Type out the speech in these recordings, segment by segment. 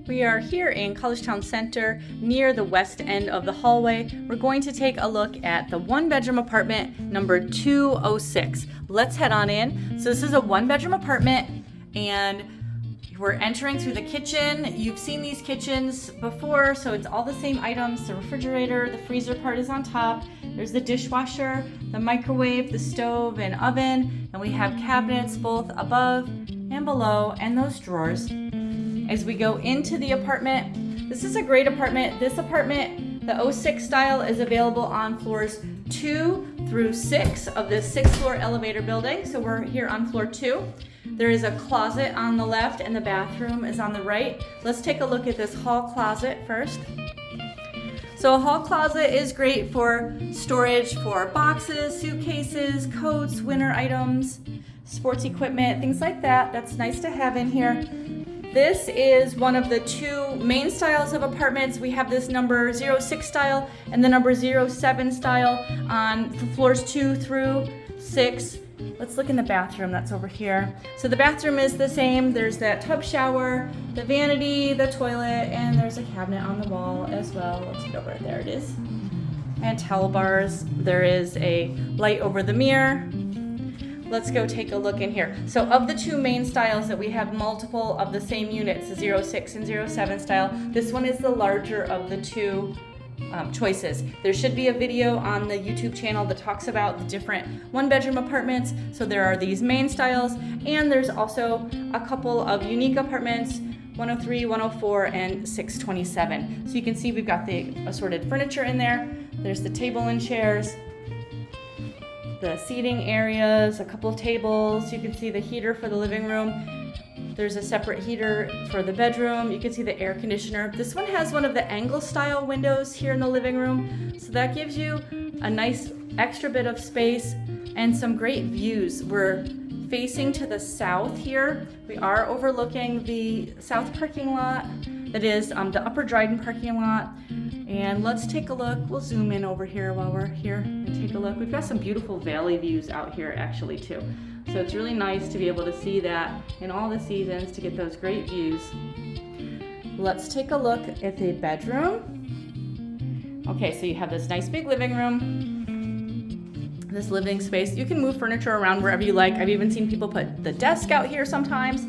We are here in Collegetown Center near the west end of the hallway. We're going to take a look at the one-bedroom apartment number 206. Let's head on in. So this is a one-bedroom apartment and we're entering through the kitchen. You've seen these kitchens before, so it's all the same items. The refrigerator, the freezer part is on top. There's the dishwasher, the microwave, the stove and oven, and we have cabinets both above and below and those drawers. As we go into the apartment, this is a great apartment. This apartment, the 06 style, is available on floors 2 through 6 of this 6th floor elevator building. So we're here on floor 2. There is a closet on the left and the bathroom is on the right. Let's take a look at this hall closet first. So a hall closet is great for storage for boxes, suitcases, coats, winter items, sports equipment, things like that. That's nice to have in here. This is one of the two main styles of apartments. We have this number 06 style and the number 07 style on floors 2 through 6. Let's look in the bathroom that's over here. So the bathroom is the same. There's that tub shower, the vanity, the toilet, and there's a cabinet on the wall as well. Let's get over it. There it is. And towel bars. There is a light over the mirror. Let's go take a look in here. So of the two main styles that we have multiple of the same units, the 06 and 07 style, this one is the larger of the two choices. There should be a video on the YouTube channel that talks about the different one-bedroom apartments. So there are these main styles, and there's also a couple of unique apartments, 103, 104, and 627. So you can see we've got the assorted furniture in there. There's the table and chairs, the seating areas, a couple of tables. You can see the heater for the living room. There's a separate heater for the bedroom. You can see the air conditioner. This one has one of the angle style windows here in the living room. So that gives you a nice extra bit of space and some great views. We're facing to the south here. We are overlooking the south parking lot. That is the upper Dryden parking lot. And let's take a look. We'll zoom in over here while we're here and take a look. We've got some beautiful valley views out here actually too. So it's really nice to be able to see that in all the seasons to get those great views. Let's take a look at the bedroom. Okay, so you have this nice big living room, this living space. You can move furniture around wherever you like. I've even seen people put the desk out here sometimes.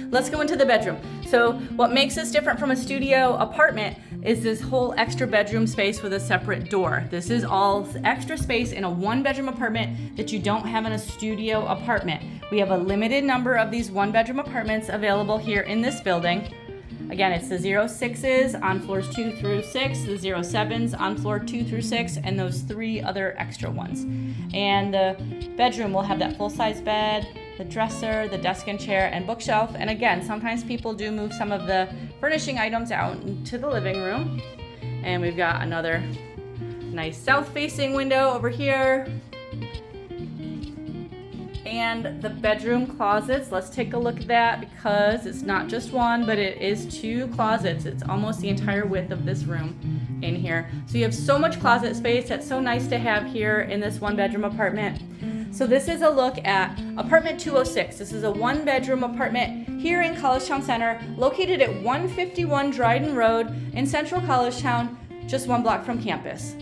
Let's go into the bedroom. So what makes this different from a studio apartment is this whole extra bedroom space with a separate door. This is all extra space in a one-bedroom apartment that you don't have in a studio apartment. We have a limited number of these one-bedroom apartments available here in this building. Again, it's the 06s on floors 2 through 6, the 07s on floor 2 through 6, and those 3 other extra ones. And the bedroom will have that full-size bed, the dresser, the desk and chair, and bookshelf. And again, sometimes people do move some of the furnishing items out into the living room. And we've got another nice south-facing window over here. And the bedroom closets, let's take a look at that because it's not just one, but it is 2 closets. It's almost the entire width of this room in here. So you have so much closet space. That's so nice to have here in this one-bedroom apartment. So this is a look at apartment 206. This is a one-bedroom apartment here in Collegetown Center, located at 151 Dryden Road in central Collegetown, just 1 block from campus.